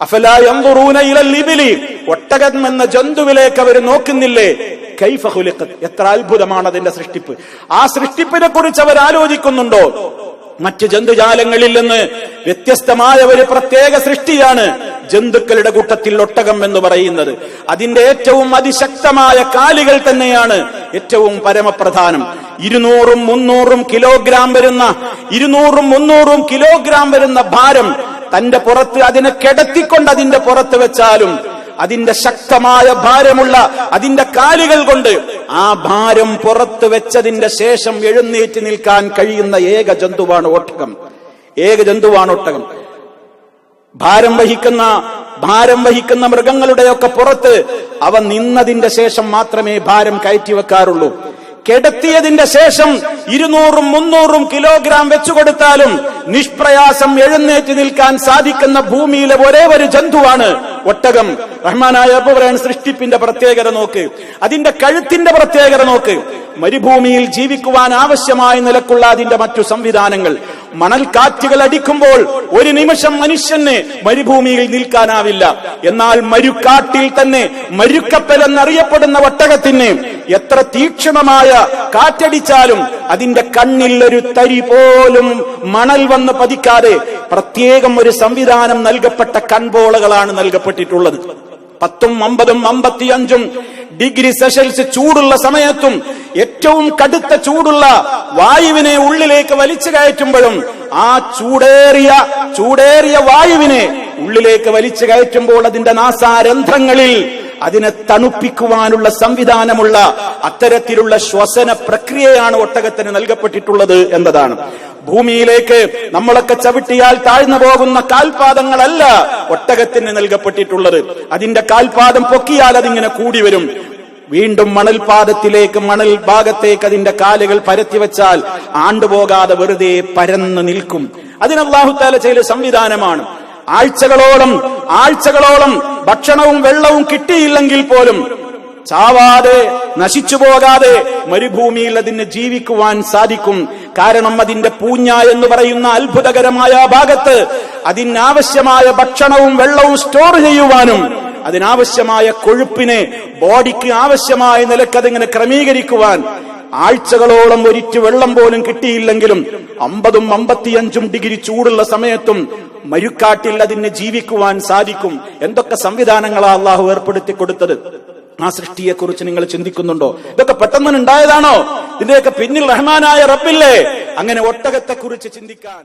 അഫലാ യൻദുറൂന ഇലൽ ഇബ്ലി, ഒട്ടകം എന്ന ജന്തുവിലേക്ക് അവർ നോക്കുന്നില്ലേ? കൈഫ ഖുലിഖത്, എത്ര അത്ഭുതമാണ് അതിന്റെ സൃഷ്ടിപ്പ്. ആ സൃഷ്ടിപ്പിനെ കുറിച്ച് അവർ ആലോചിക്കുന്നുണ്ടോ? മറ്റ് ജന്തുജാലങ്ങളിൽ നിന്ന് വ്യത്യസ്തമായ ഒരു പ്രത്യേക സൃഷ്ടിയാണ് ജന്തുക്കളുടെ കൂട്ടത്തിൽ ഒട്ടകം എന്ന് പറയുന്നത്. അതിന്റെ ഏറ്റവും അതിശക്തമായ കാലുകൾ തന്നെയാണ് ഏറ്റവും പരമപ്രധാനം. 200-300 കിലോഗ്രാം വരുന്ന ഭാരം തന്റെ പുറത്ത് അതിനെ കിടത്തിക്കൊണ്ട് അതിന്റെ പുറത്ത് വെച്ചാലും അതിന്റെ ശക്തമായ ഭാരമുള്ള അതിന്റെ കാലുകൾ കൊണ്ട് ആ ഭാരം പുറത്ത് വെച്ചതിന്റെ ശേഷം എഴുന്നേറ്റ് നിൽക്കാൻ കഴിയുന്ന ഏക ജന്തുവാണ് ഒട്ടകം. ഭാരം വഹിക്കുന്ന മൃഗങ്ങളുടെയൊക്കെ പുറത്ത് അവ നിന്നതിന്റെ ശേഷം മാത്രമേ ഭാരം കയറ്റി വെക്കാറുള്ളൂ. കിടത്തിയതിന്റെ ശേഷം 200-300 കിലോഗ്രാം വെച്ചുകൊടുത്താലും നിഷ്പ്രയാസം എഴുന്നേറ്റ് നിൽക്കാൻ സാധിക്കുന്ന ഭൂമിയിലെ ഒരേ ഒരു ജന്തുവാണ് ഒട്ടകം. റഹ്മാനായ റബ്ബ് പറയുന്ന സൃഷ്ടിപ്പിന്റെ പ്രത്യേകത നോക്ക്, അതിന്റെ കഴുത്തിന്റെ പ്രത്യേകത നോക്ക്. മരുഭൂമിയിൽ ജീവിക്കുവാൻ ആവശ്യമായ നിലക്കുള്ള അതിന്റെ മറ്റു സംവിധാനങ്ങൾ. മണൽക്കാറ്റുകൾ അടിക്കുമ്പോൾ ഒരു നിമിഷം മനുഷ്യന് മരുഭൂമിയിൽ നിൽക്കാനാവില്ല. എന്നാൽ മരുക്കാട്ടിൽ തന്നെ മരുക്കപ്പൽ എന്നറിയപ്പെടുന്ന ഒട്ടകത്തിന് എത്ര തീക്ഷണമായ കാറ്റടിച്ചാലും അതിന്റെ കണ്ണിൽ ഒരു തരി പോലും മണൽ വന്ന് പതിക്കാതെ പ്രത്യേകം ഒരു സംവിധാനം നൽകപ്പെട്ട കൺപോളകളാണ് നൽകപ്പെട്ടിട്ടുള്ളത്. 10, 50, 55 ഡിഗ്രി സെൽഷ്യസ് ചൂടുള്ള സമയത്തും ഏറ്റവും കടുത്ത ചൂടുള്ള വായുവിനെ ഉള്ളിലേക്ക് വലിച്ചു കയറ്റുമ്പോഴും ആ ചൂടേറിയ വായുവിനെ ഉള്ളിലേക്ക് വലിച്ചു കയറ്റുമ്പോൾ അതിന്റെ നാസാരന്ധ്രങ്ങളിൽ അതിനെ തണുപ്പിക്കുവാനുള്ള സംവിധാനമുള്ള അത്തരത്തിലുള്ള ശ്വസന പ്രക്രിയയാണ് ഒട്ടകത്തിന് നൽകപ്പെട്ടിട്ടുള്ളത് എന്നതാണ്. ഭൂമിയിലേക്ക് നമ്മളൊക്കെ ചവിട്ടിയാൽ താഴ്ന്നു പോകുന്ന കാൽപാദങ്ങളല്ല ഒട്ടകത്തിന് നൽകപ്പെട്ടിട്ടുള്ളത്. അതിന്റെ കാൽപാദം പൊക്കിയാൽ അതിങ്ങനെ കൂടി വരും. വീണ്ടും മണൽ ഭാഗത്തേക്ക് അതിന്റെ കാലുകൾ പരത്തി വെച്ചാൽ ആണ്ടുപോകാതെ വെറുതെ പരന്നു നിൽക്കും. അതിന് അല്ലാഹു തആല ചെയ്ത സംവിധാനമാണ്. ആഴ്ചകളോളം ഭക്ഷണവും വെള്ളവും കിട്ടിയില്ലെങ്കിൽ പോലും ചാവാതെ നശിച്ചു പോകാതെ മരുഭൂമിയിൽ അതിന് ജീവിക്കുവാൻ സാധിക്കും. കാരണം അതിന്റെ പൂഞ്ഞ എന്ന് പറയുന്ന അത്ഭുതകരമായ ഭാഗത്ത് അതിനാവശ്യമായ ഭക്ഷണവും വെള്ളവും സ്റ്റോർ ചെയ്യുവാനും അതിനാവശ്യമായ കൊഴുപ്പിനെ ബോഡിക്ക് ആവശ്യമായ നിലക്ക് അതിങ്ങനെ ക്രമീകരിക്കുവാൻ ആഴ്ചകളോളം ഒരിറ്റ് വെള്ളം പോലും കിട്ടിയില്ലെങ്കിലും 50-55 ഡിഗ്രി ചൂടുള്ള സമയത്തും മരുക്കാട്ടിൽ അതിന് ജീവിക്കുവാൻ സാധിക്കും. എന്തൊക്കെ സംവിധാനങ്ങളാ അള്ളാഹു ഏർപ്പെടുത്തി കൊടുത്തത്. ആ സൃഷ്ടിയെക്കുറിച്ച് നിങ്ങൾ ചിന്തിക്കുന്നുണ്ടോ? ഇതൊക്കെ പെട്ടെന്ന് ഉണ്ടായതാണോ? ഇതിന്റെയൊക്കെ പിന്നിൽ റഹ്മാനായ റബ്ബില്ലേ? അങ്ങനെ ഒട്ടകത്തെക്കുറിച്ച് ചിന്തിക്കാൻ